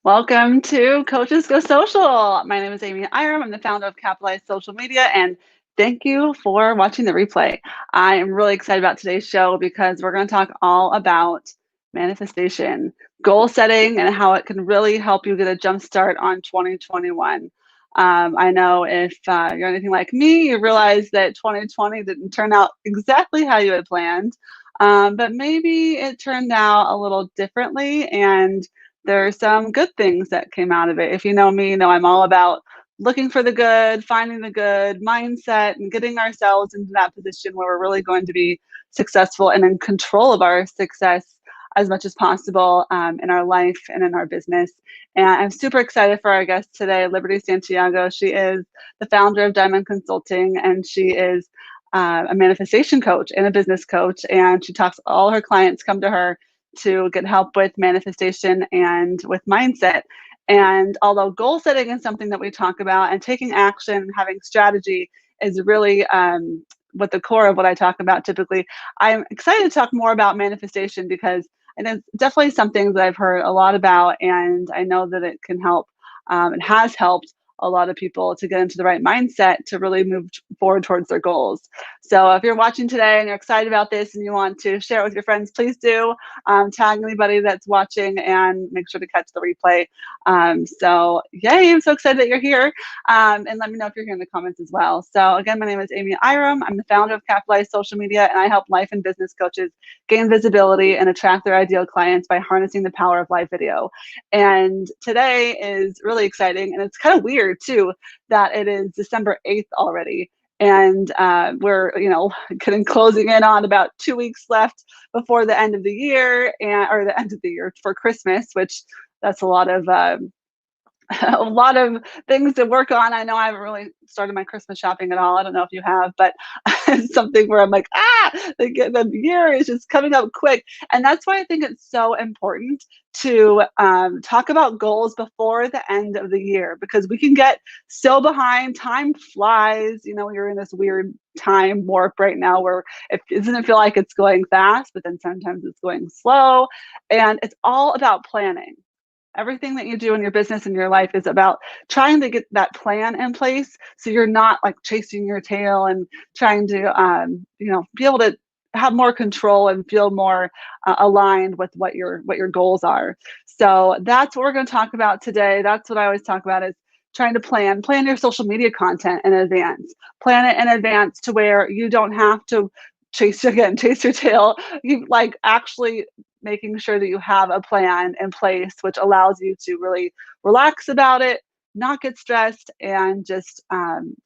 Welcome to Coaches Go Social. My name is Airom. I'm the founder of Capitalized Social Media, and thank you for watching the replay. I am really excited about today's show because we're going to talk all about manifestation, goal setting, and how it can really help you get a jump start on 2021. I know if you're anything like me, you realize that 2020 didn't turn out exactly how you had planned, but maybe it turned out a little differently, and there are some good things that came out of it. If you know me, you know I'm all about looking for the good, finding the good mindset, and getting ourselves into that position where we're really going to be successful and in control of our success as much as possible in our life and in our business. And I'm super excited for our guest today, Liberty Santiago. She is the founder of Diamond Consulting, and she is a manifestation coach and a business coach. And she talks, all her clients come to her to get help with manifestation and with mindset. And although goal setting is something that we talk about, and taking action, having strategy is really what the core of what I talk about typically, I'm excited to talk more about manifestation because it's definitely something that I've heard a lot about, and I know that it can help and has helped a lot of people to get into the right mindset to really move forward towards their goals. So if you're watching today and you're excited about this and you want to share it with your friends, please do. Tag anybody that's watching and make sure to catch the replay. So yay, I'm so excited that you're here. And let me know if you're here in the comments as well. So again, my name is Amy Airom. I'm the founder of Capitalized Social Media, and I help life and business coaches gain visibility and attract their ideal clients by harnessing the power of live video. And today is really exciting, and it's kind of weird too that it is December 8th already. And we're, getting closing in on about 2 weeks left before the end of the year, or the end of the year for Christmas, which that's a lot of a lot of things to work on. I know I haven't really started my Christmas shopping at all. I don't know if you have, but it's something where I'm like, the year is just coming up quick. And that's why I think it's so important to talk about goals before the end of the year, because we can get so behind. Time flies. You're in this weird time warp right now where it doesn't feel like it's going fast, but then sometimes it's going slow. And it's all about planning. Everything that you do in your business and your life is about trying to get that plan in place, so you're not like chasing your tail and trying to be able to have more control and feel more aligned with what your goals are. So that's what we're going to talk about today. That's what I always talk about, is trying to plan your social media content in advance. Plan it in advance to where you don't have to chase your tail. You like actually making sure that you have a plan in place, which allows you to really relax about it, not get stressed, and just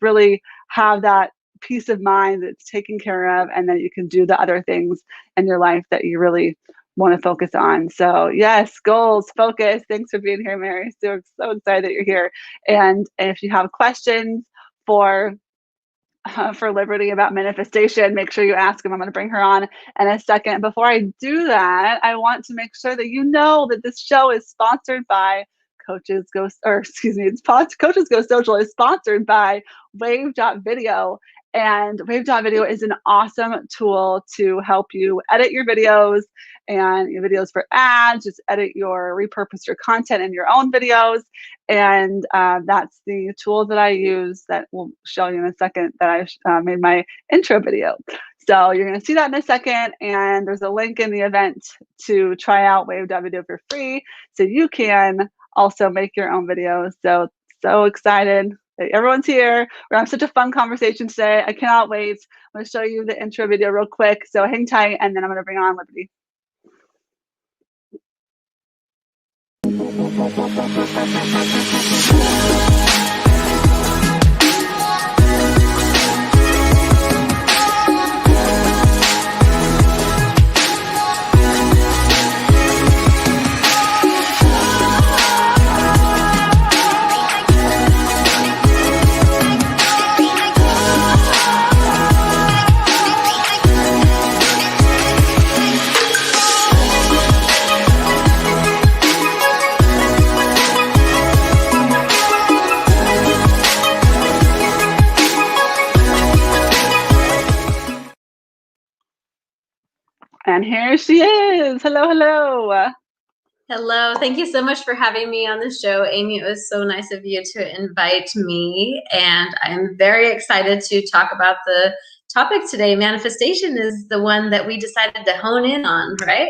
really have that peace of mind that's taken care of, and then you can do the other things in your life that you really want to focus on. So yes, goals, focus. Thanks for being here, Mary. So excited that you're here. And if you have questions for Liberty about manifestation, make sure you ask him. I'm going to bring her on in a second. Before I do that, I want to make sure that you know that this show is sponsored by Coaches Go Social is sponsored by Wave.video. And Wave.video is an awesome tool to help you edit your videos and your videos for ads, just repurpose your content in your own videos. And that's the tool that I use that we'll show you in a second, that I made my intro video. So you're going to see that in a second. And there's a link in the event to try out Wave.video for free, so you can also make your own videos. So excited that everyone's here. We're having such a fun conversation today. I cannot wait. I'm going to show you the intro video real quick. So hang tight, and then I'm going to bring on Liberty. And here she is. Hello. Hello. Thank you so much for having me on the show, Amy. It was so nice of you to invite me, and I'm very excited to talk about the topic today. Manifestation is the one that we decided to hone in on, right?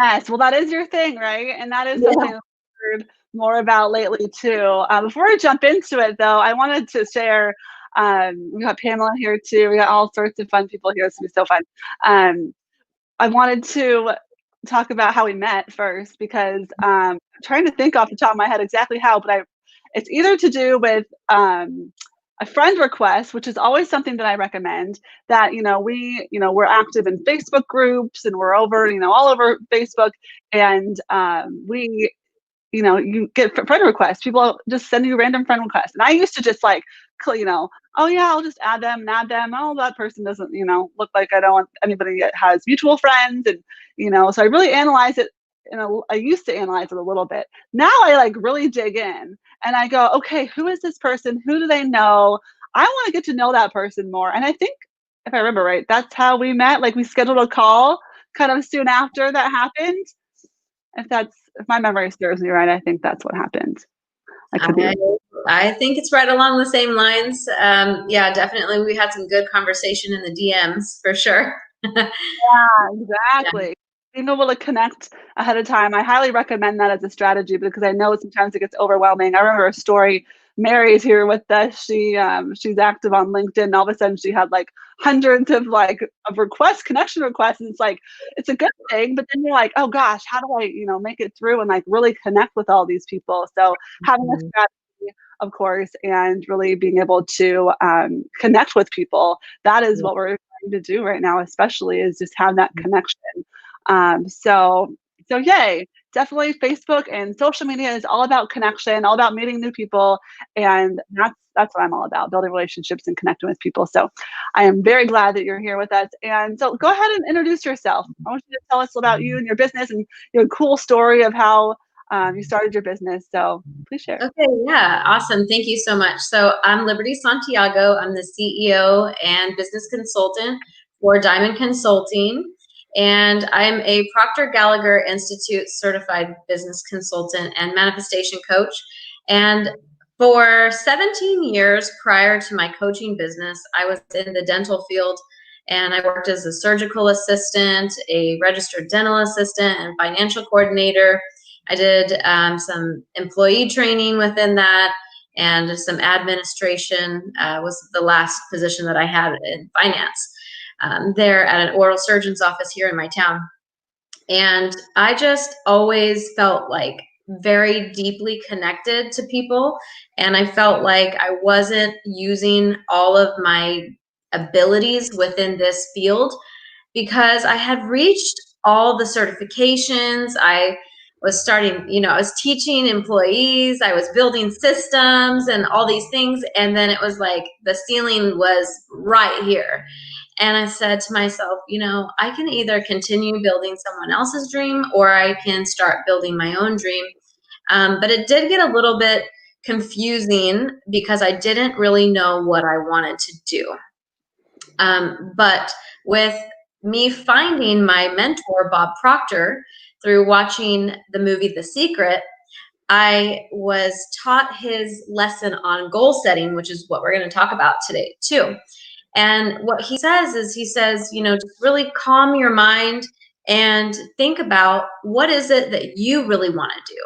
Yes, well, that is your thing, right? And that is Yeah. something I've heard more about lately too. Before I jump into it, though, I wanted to share. We got Pamela here too. We got all sorts of fun people here. It's gonna be so fun. Um, I wanted to talk about how we met first because I'm trying to think off the top of my head exactly how, but it's either to do with a friend request, which is always something that I recommend. That we're active in Facebook groups and we're over all over Facebook, and we you get friend requests. People just send you random friend requests. And I used to just like, oh yeah, I'll just add them and add them. Oh, that person doesn't, look like I don't want anybody that has mutual friends. And, so I really analyze it. I used to analyze it a little bit. Now I like really dig in and I go, okay, who is this person? Who do they know? I want to get to know that person more. And I think if I remember right, that's how we met. Like we scheduled a call kind of soon after that happened. If my memory serves me right, I think that's what happened. I could be wrong. I think it's right along the same lines. Yeah, definitely. We had some good conversation in the DMs for sure. Yeah, exactly. Being able to connect ahead of time, I highly recommend that as a strategy because I know sometimes it gets overwhelming. I remember a story. Mary's here with us. She's active on LinkedIn. And all of a sudden, she had like hundreds of requests, connection requests. And it's like it's a good thing, but then you're like, oh gosh, how do I make it through and like really connect with all these people? So having a strategy, of course, and really being able to connect with people. That is what we're trying to do right now, especially is just have that connection. So yay, definitely Facebook and social media is all about connection, all about meeting new people, and that's what I'm all about, building relationships and connecting with people. So I am very glad that you're here with us. And so go ahead and introduce yourself. I want you to tell us about you and your business and your cool story of how you started your business. So please share. Okay, yeah, awesome. Thank you so much. So I'm Liberty Santiago. I'm the CEO and business consultant for Diamond Consulting, and I'm a Proctor Gallagher Institute certified business consultant and manifestation coach. And for 17 years prior to my coaching business, I was in the dental field, and I worked as a surgical assistant, a registered dental assistant, and financial coordinator. I did some employee training within that, and some administration was the last position that I had in finance there at an oral surgeon's office here in my town. And I just always felt like very deeply connected to people. And I felt like I wasn't using all of my abilities within this field because I had reached all the certifications. I was starting, I was teaching employees, I was building systems and all these things. And then it was like the ceiling was right here. And I said to myself, I can either continue building someone else's dream or I can start building my own dream. But it did get a little bit confusing because I didn't really know what I wanted to do. But with me finding my mentor, Bob Proctor, through watching the movie The Secret, I was taught his lesson on goal setting, which is what we're going to talk about today too. And what he says is, just really calm your mind and think about what is it that you really want to do.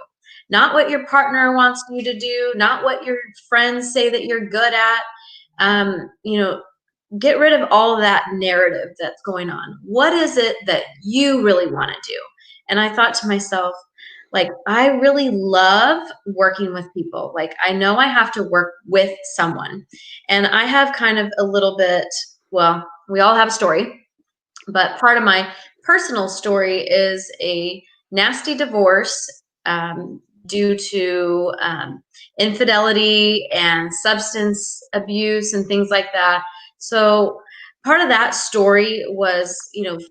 Not what your partner wants you to do, not what your friends say that you're good at. Get rid of all of that narrative that's going on. What is it that you really want to do? And I thought to myself, like, I really love working with people. Like, I know I have to work with someone. And I have kind of a little bit, well, we all have a story, but part of my personal story is a nasty divorce due to infidelity and substance abuse and things like that. So part of that story was,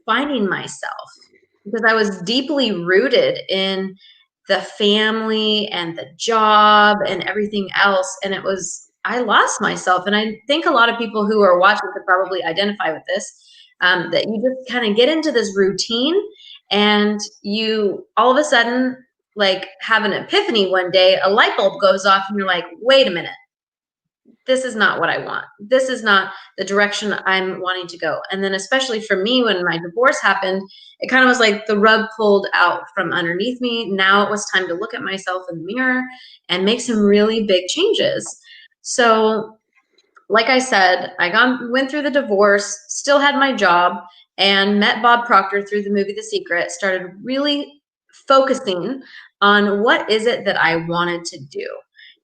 finding myself because I was deeply rooted in the family and the job and everything else. And I lost myself. And I think a lot of people who are watching could probably identify with this, that you just kind of get into this routine and you all of a sudden like have an epiphany one day, a light bulb goes off and you're like, wait a minute, this is not what I want. This is not the direction I'm wanting to go. And then especially for me, when my divorce happened, it kind of was like the rug pulled out from underneath me. Now it was time to look at myself in the mirror and make some really big changes. So like I said, went through the divorce, still had my job, and met Bob Proctor through the movie The Secret, started really focusing on what is it that I wanted to do.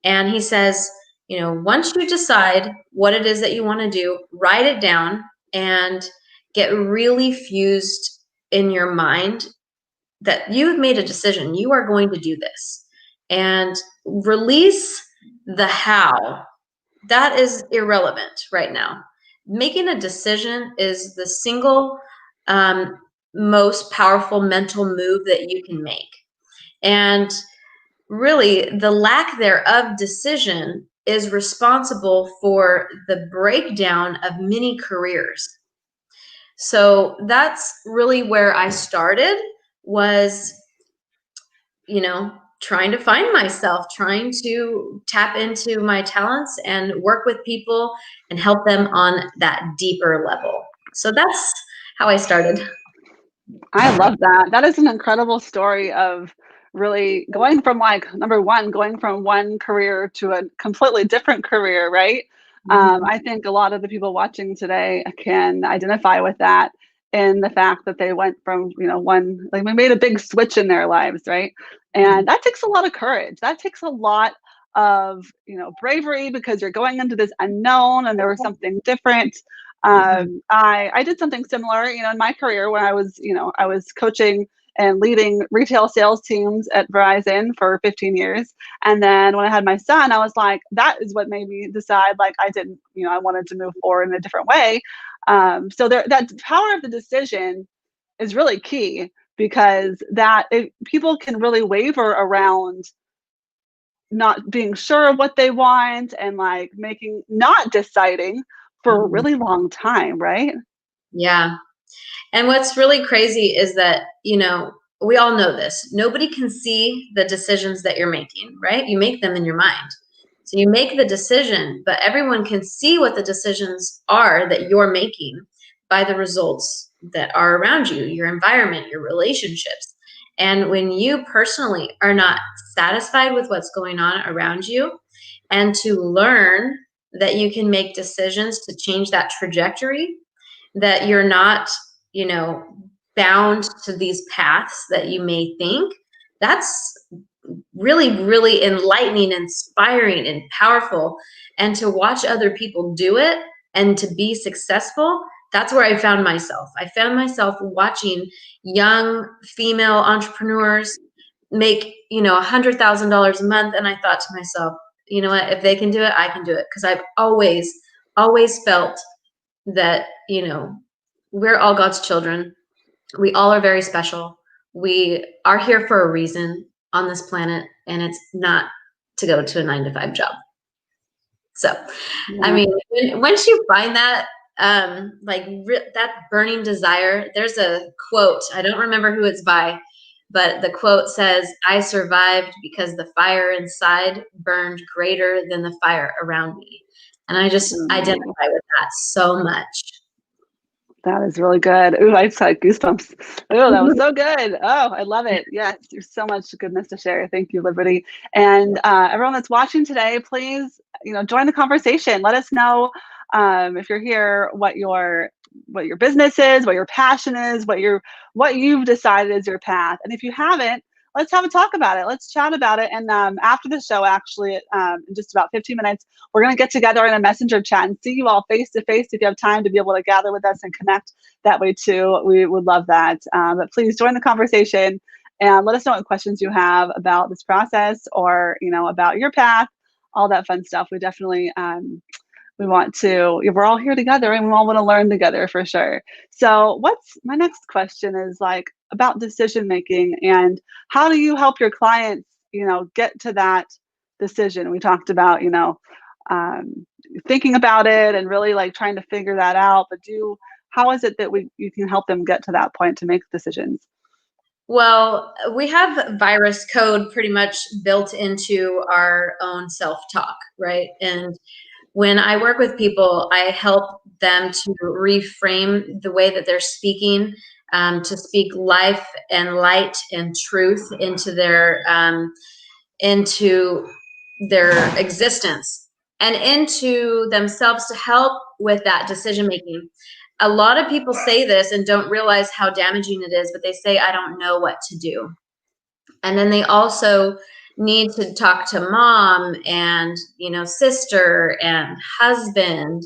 And he says, once you decide what it is that you want to do, write it down and get really fused in your mind that you have made a decision. You are going to do this. And release the how. That is irrelevant right now. Making a decision is the single most powerful mental move that you can make. And really, the lack thereof decision is responsible for the breakdown of many careers. So that's really where I started, was, trying to find myself, trying to tap into my talents and work with people and help them on that deeper level. So that's how I started. I love that. That is an incredible story of really going from, like, number one, going from one career to a completely different career, right? I think a lot of the people watching today can identify with that, in the fact that they went from, one, like, we made a big switch in their lives, right? And that takes a lot of courage. That takes a lot of, bravery, because you're going into this unknown and there was something different. I did something similar, in my career, when I was coaching and leading retail sales teams at Verizon for 15 years. And then when I had my son, I was like, that is what made me decide, like, I wanted to move forward in a different way. So that power of the decision is really key, because people can really waver around not being sure of what they want, and, like, not deciding for a really long time, right? Yeah. And what's really crazy is that, we all know this. Nobody can see the decisions that you're making, right? You make them in your mind. So you make the decision, but everyone can see what the decisions are that you're making by the results that are around you, your environment, your relationships. And when you personally are not satisfied with what's going on around you, and to learn that you can make decisions to change that trajectory, that you're not, bound to these paths that you may think, that's really, really enlightening, inspiring, and powerful. And to watch other people do it and to be successful, that's where I found myself. I found myself watching young female entrepreneurs make, $100,000 a month. And I thought to myself, you know what, if they can do it, I can do it. Because I've always felt that, we're all God's children. We all are very special. We are here for a reason on this planet, and it's not to go to a 9-to-5 job. So, I mean, once you find that, that burning desire, there's a quote, I don't remember who it's by, but the quote says, "I survived because the fire inside burned greater than the fire around me." And I just identify with that so much. That is really good. Ooh, I just got goosebumps. Oh, that was so good. Oh, I love it. Yes, there's so much goodness to share. Thank you, Liberty. And everyone that's watching today, please, join the conversation. Let us know, if you're here, what your business is, what your passion is, what you've decided is your path. And if you haven't, let's have a talk about it. Let's chat about it. And after the show, actually, in just about 15 minutes, we're going to get together in a messenger chat and see you all face to face, if you have time to be able to gather with us and connect that way too. We would love that. But please join the conversation and let us know what questions you have about this process, or, about your path, all that fun stuff. We definitely, we're all here together, and we all want to learn together for sure. So my next question is, like, about decision making, and how do you help your clients, get to that decision? We talked about, thinking about it and really, like, trying to figure that out, but how is it that you can help them get to that point to make decisions? Well, we have virus code pretty much built into our own self-talk, right? And when I work with people, I help them to reframe the way that they're speaking, to speak life and light and truth into their existence and into themselves to help with that decision making. A lot of people say this and don't realize how damaging it is, but they say, I don't know what to do. And then they also need to talk to mom and, sister and husband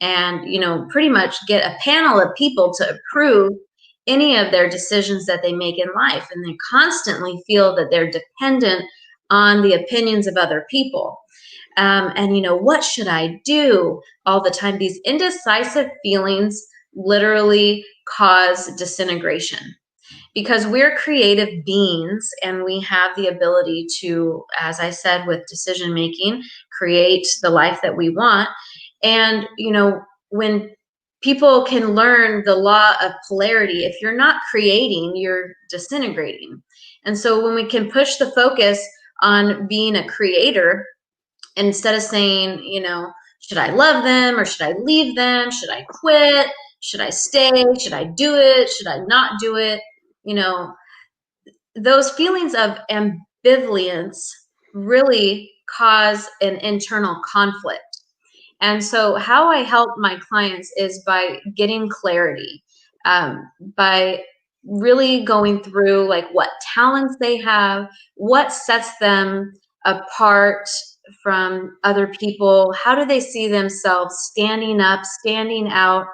and, pretty much get a panel of people to approve any of their decisions that they make in life. And they constantly feel that they're dependent on the opinions of other people. And, what should I do all the time? These indecisive feelings literally cause disintegration, because we're creative beings and we have the ability to, as I said, with decision making, create the life that we want. And, when people can learn the law of polarity, if you're not creating, you're disintegrating. And so when we can push the focus on being a creator, instead of saying, should I love them or should I leave them? Should I quit? Should I stay? Should I do it? Should I not do it? Those feelings of ambivalence really cause an internal conflict. And so how I help my clients is by getting clarity, by really going through like what talents they have, what sets them apart from other people, how do they see themselves standing up, standing out,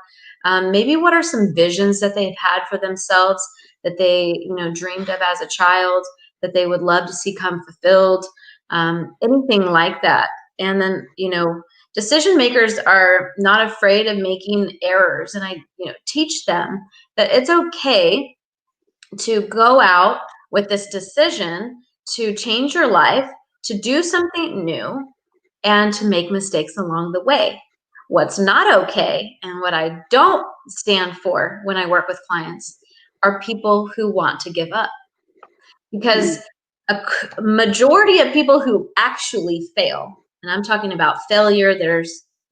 maybe what are some visions that they've had for themselves that they dreamed of as a child that they would love to see come fulfilled, anything like that. And then decision makers are not afraid of making errors, and I teach them that it's okay to go out with this decision to change your life, to do something new, and to make mistakes along the way. What's not okay, and what I don't stand for when I work with clients, are people who want to give up. Because a majority of people who actually fail, and I'm talking about failure,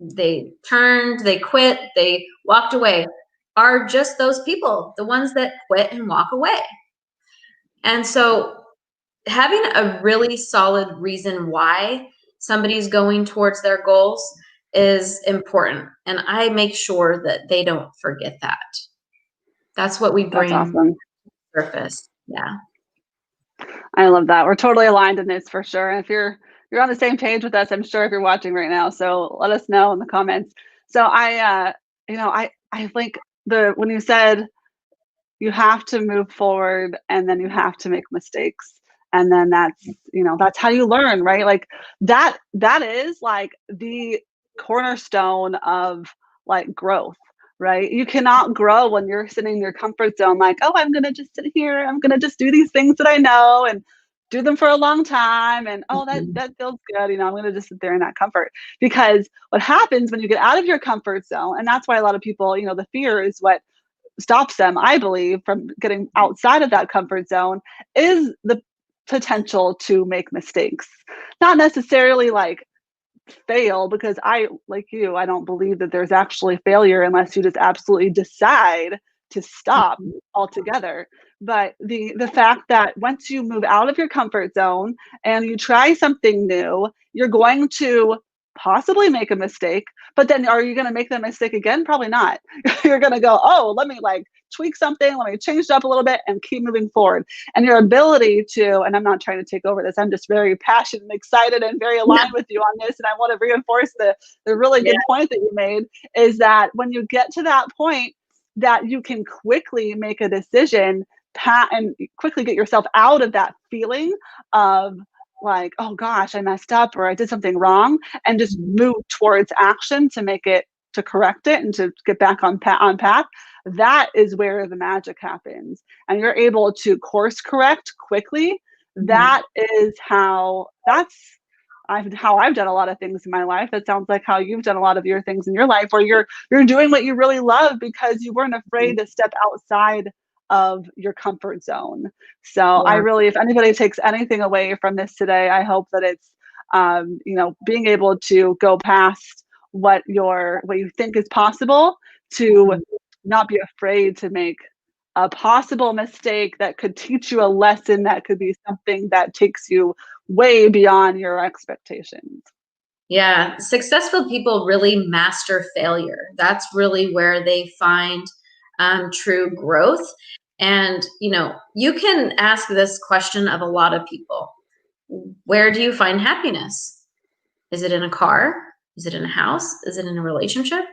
they turned, they quit, they walked away, are just those people, the ones that quit and walk away. And so having a really solid reason why somebody's going towards their goals is important. And I make sure that they don't forget that. That's what we bring That's awesome. to the surface. Yeah. I love that. We're totally aligned in this for sure. And if you're on the same page with us, I'm sure if you're watching right now. So let us know in the comments. So I think when you said you have to move forward and then you have to make mistakes, and then that's how you learn, right? Like that is like the cornerstone of like growth, right? You cannot grow when you're sitting in your comfort zone, like, oh, I'm gonna just sit here, I'm gonna just do these things that I know and do them for a long time, and oh, that feels good, I'm gonna just sit there in that comfort. Because what happens when you get out of your comfort zone, and that's why a lot of people, the fear is what stops them, I believe, from getting outside of that comfort zone, is the potential to make mistakes. Not necessarily like fail, because I, like you, I don't believe that there's actually failure unless you just absolutely decide to stop altogether. But the fact that once you move out of your comfort zone and you try something new, you're going to possibly make a mistake, but then are you going to make that mistake again? Probably not. You're going to go, oh, let me like tweak something, let me change it up a little bit and keep moving forward. And your ability to, and I'm not trying to take over this, I'm just very passionate and excited and very aligned with you on this. And I want to reinforce the really good point that you made, is that when you get to that point that you can quickly make a decision and quickly get yourself out of that feeling of like, oh gosh, I messed up or I did something wrong, and just move towards action to correct it and to get back on path. That is where the magic happens, and you're able to course correct quickly. That is how I've done a lot of things in my life. That sounds like how you've done a lot of your things in your life, where you're doing what you really love because you weren't afraid to step outside of your comfort zone. So I really, if anybody takes anything away from this today, I hope that it's, being able to go past what you think is possible, to not be afraid to make a possible mistake that could teach you a lesson, that could be something that takes you way beyond your expectations. Yeah, successful people really master failure. That's really where they find true growth. And, you can ask this question of a lot of people. Where do you find happiness? Is it in a car? Is it in a house? Is it in a relationship?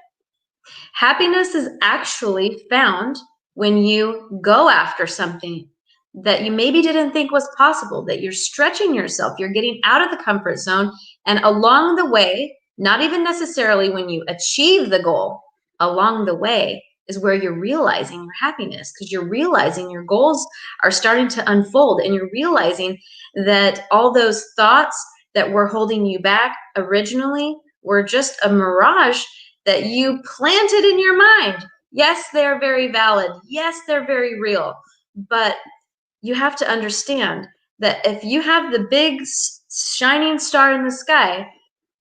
Happiness is actually found when you go after something that you maybe didn't think was possible, that you're stretching yourself, you're getting out of the comfort zone. And along the way, not even necessarily when you achieve the goal, along the way is where you're realizing your happiness, because you're realizing your goals are starting to unfold, and you're realizing that all those thoughts that were holding you back originally were just a mirage that you planted in your mind. Yes, they're very valid. Yes, they're very real. But you have to understand that if you have the big shining star in the sky,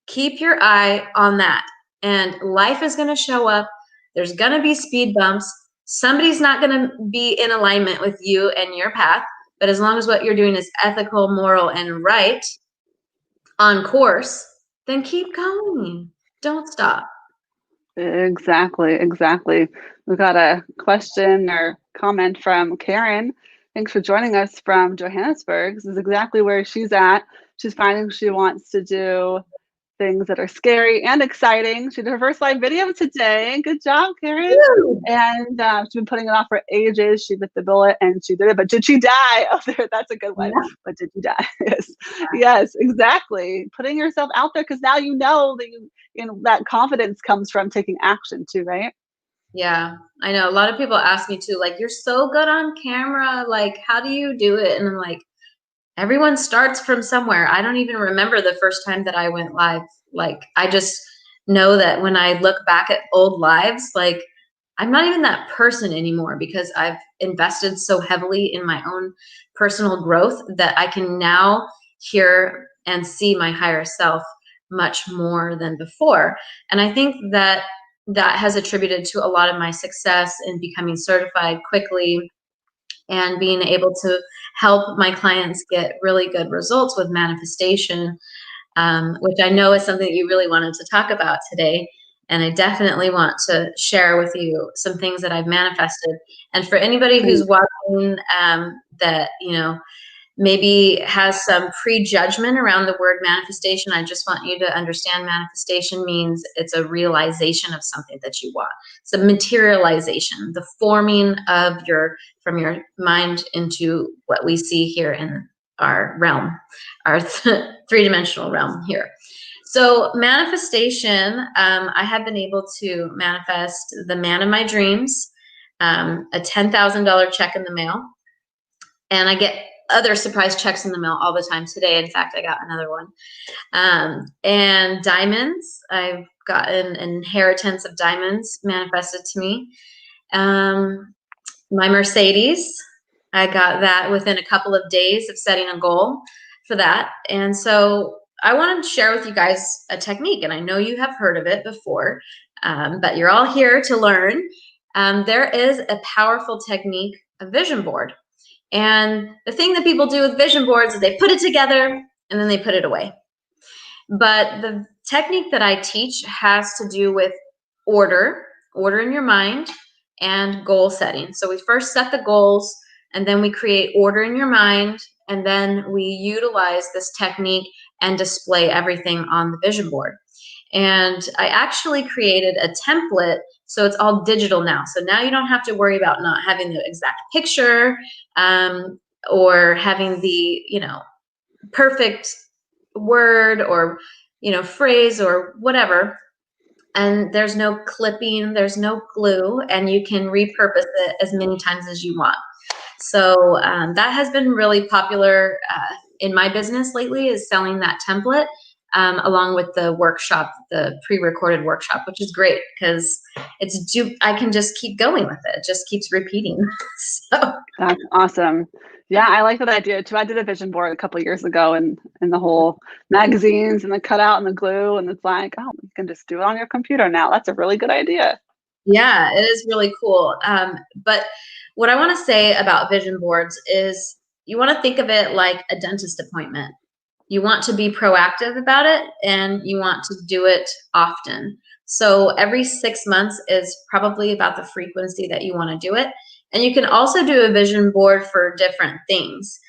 keep your eye on that. And life is going to show up. There's going to be speed bumps. Somebody's not going to be in alignment with you and your path. But as long as what you're doing is ethical, moral, and right, on course, then keep going. Don't stop. Exactly. We've got a question or comment from Karen. Thanks for joining us from Johannesburg. This is exactly where she's at. She's finding she wants to do things that are scary and exciting. She did her first live video today. Good job, Karen. Woo! And she's been putting it off for ages. She bit the bullet and she did it. But did she die? Oh, that's a good one. Yeah. But did you die? Yes, exactly. Putting yourself out there, because now you know that that confidence comes from taking action too, right? Yeah, I know. A lot of people ask me too, like, you're so good on camera. Like, how do you do it? And I'm like, everyone starts from somewhere. I don't even remember the first time that I went live. Like, I just know that when I look back at old lives, like, I'm not even that person anymore, because I've invested so heavily in my own personal growth that I can now hear and see my higher self much more than before. And I think that has attributed to a lot of my success in becoming certified quickly and being able to help my clients get really good results with manifestation, which I know is something that you really wanted to talk about today. And I definitely want to share with you some things that I've manifested. And for anybody who's watching that, maybe has some prejudgment around the word manifestation, I just want you to understand manifestation means it's a realization of something that you want. It's a materialization, the forming of from your mind into what we see here in our realm, our three-dimensional realm here. So manifestation, I have been able to manifest the man of my dreams, a $10,000 check in the mail, and I get other surprise checks in the mail all the time. Today, in fact, I got another one. And diamonds, I've gotten an inheritance of diamonds manifested to me. My Mercedes, I got that within a couple of days of setting a goal for that. And so I wanted to share with you guys a technique, and I know you have heard of it before, but you're all here to learn. There is a powerful technique, a vision board. And the thing that people do with vision boards is they put it together and then they put it away. But the technique that I teach has to do with order in your mind, and goal setting. So we first set the goals, and then we create order in your mind, and then we utilize this technique and display everything on the vision board. And I actually created a template, so it's all digital now. So now you don't have to worry about not having the exact picture or having the, perfect word or, phrase or whatever. And there's no clipping, there's no glue, and you can repurpose it as many times as you want. So that has been really popular in my business lately, is selling that template. along with the workshop, the pre-recorded workshop, which is great because I can just keep going with it. It just keeps repeating. So. That's awesome. Yeah, I like that idea too. I did a vision board a couple of years ago, and the whole magazines and the cutout and the glue, and it's like, oh, you can just do it on your computer now. That's a really good idea. Yeah, it is really cool. But what I want to say about vision boards is you want to think of it like a dentist appointment. You want to be proactive about it, and you want to do it often. So every 6 months is probably about the frequency that you want to do it. And you can also do a vision board for different things.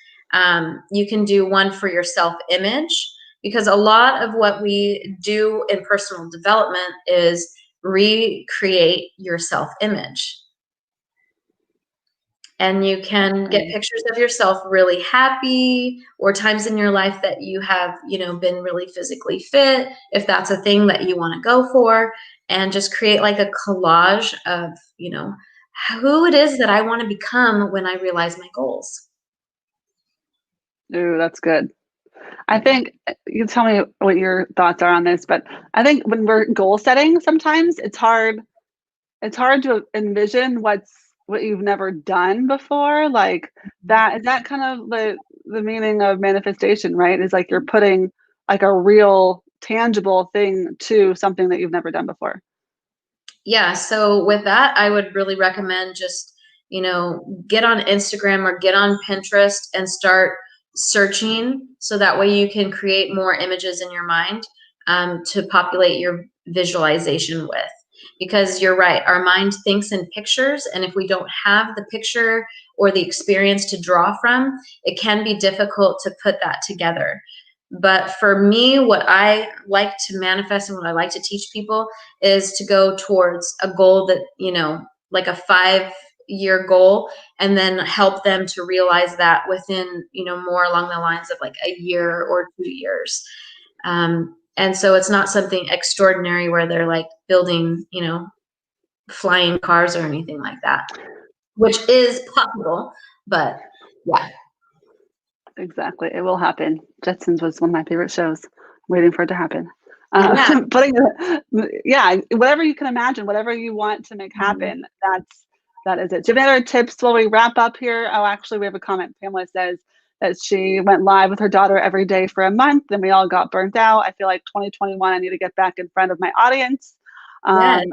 You can do one for your self-image, because a lot of what we do in personal development is recreate your self-image. And you can get pictures of yourself really happy, or times in your life that you have, been really physically fit, if that's a thing that you want to go for, and just create like a collage of, who it is that I want to become when I realize my goals. Ooh, that's good. I think you can tell me what your thoughts are on this, but I think when we're goal setting, sometimes it's hard to envision what you've never done before. Like that, is that kind of the meaning of manifestation, right? Is like you're putting like a real tangible thing to something that you've never done before. Yeah. So with that, I would really recommend just, get on Instagram or get on Pinterest and start searching, so that way you can create more images in your mind to populate your visualization with. Because you're right, our mind thinks in pictures, and if we don't have the picture or the experience to draw from, it can be difficult to put that together. But for me, what I like to manifest and what I like to teach people is to go towards a goal that, like a 5-year goal, and then help them to realize that within, more along the lines of like a year or 2 years. And so it's not something extraordinary where they're like building, flying cars or anything like that, which is possible, but yeah. Exactly. It will happen. Jetsons was one of my favorite shows. I'm waiting for it to happen. Yeah. Whatever you can imagine, whatever you want to make happen, that is it. Do you have any other tips while we wrap up here? Oh, actually, we have a comment. Pamela says that she went live with her daughter every day for a month, and we all got burnt out. I feel like 2021, I need to get back in front of my audience. Yes.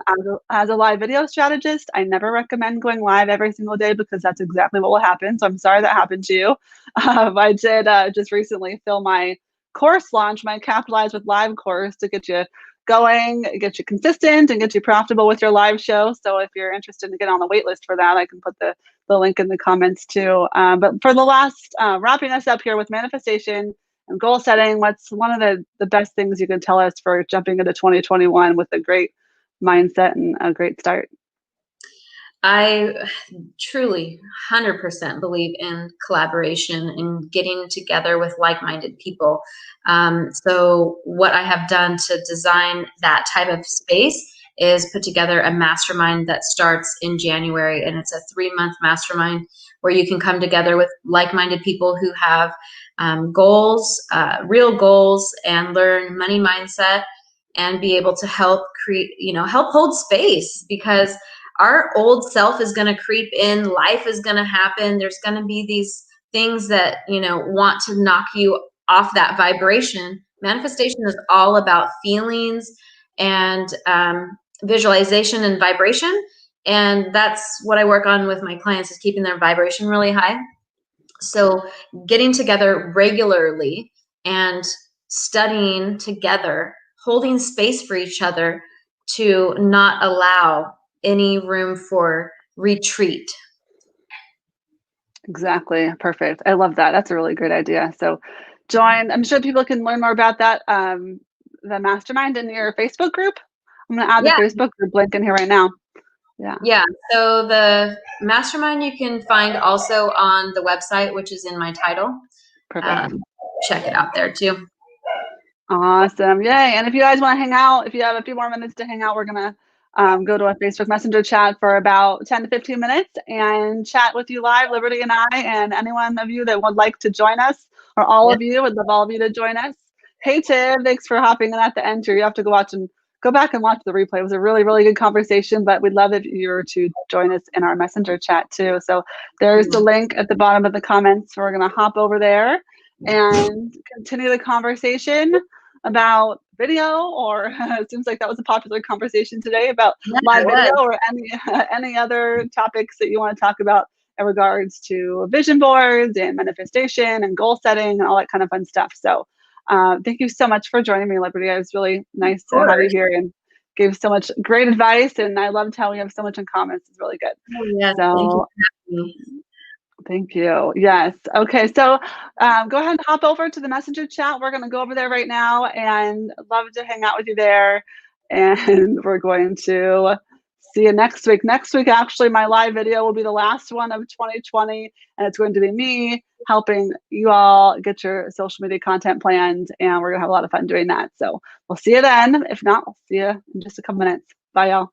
As a live video strategist, I never recommend going live every single day, because that's exactly what will happen. So I'm sorry that happened to you. I did just recently film my course launch, my Capitalize with Live course, to get you going, get you consistent, and get you profitable with your live show. So if you're interested in getting on the wait list for that, I can put the link in the comments too. But for the last, wrapping us up here with manifestation and goal setting, what's one of the best things you can tell us for jumping into 2021 with a great mindset and a great start? I truly 100% believe in collaboration and getting together with like-minded people. So what I have done to design that type of space is put together a mastermind that starts in January, and it's a 3-month mastermind where you can come together with like-minded people who have goals, real goals, and learn money mindset, and be able to help create, help hold space, because our old self is going to creep in. Life is going to happen. There's going to be these things that, want to knock you off that vibration. Manifestation is all about feelings and visualization and vibration. And that's what I work on with my clients, is keeping their vibration really high. So getting together regularly and studying together, holding space for each other to not allow any room for retreat. Exactly. Perfect. I love that. That's a really great idea. So join. I'm sure people can learn more about that, the mastermind, in your Facebook group. I'm going to add the Facebook group link in here right now. Yeah. So the mastermind you can find also on the website, which is in my title. Perfect. Check it out there too. Awesome. Yay. And if you guys want to hang out, if you have a few more minutes to hang out, we're going to go to a Facebook Messenger chat for about 10 to 15 minutes and chat with you live, Liberty and I, and anyone of you that would like to join us, or all of you, would love all of you to join us. Hey Tim, thanks for hopping in at the end here. You have to go back and watch the replay. It was a really, really good conversation, but we'd love if you were to join us in our messenger chat too. So there's the link at the bottom of the comments. We're gonna hop over there and continue the conversation about video, or it seems like that was a popular conversation today about Yeah, live it video, was. or any other topics that you want to talk about in regards to vision boards and manifestation and goal setting and all that kind of fun stuff. So thank you so much for joining me, Liberty. It was really nice Of to have you course. here and gave so much great advice. And I loved how we have so much in common. It's really good. Oh, yes, thank you So for having me. thank you. Yes. Okay. So go ahead and hop over to the messenger chat. We're going to go over there right now and I'd love to hang out with you there. And we're going to see you next week. Next week, actually, my live video will be the last one of 2020. And it's going to be me helping you all get your social media content planned. And we're going to have a lot of fun doing that. So we'll see you then. If not, we'll see you in just a couple minutes. Bye, y'all.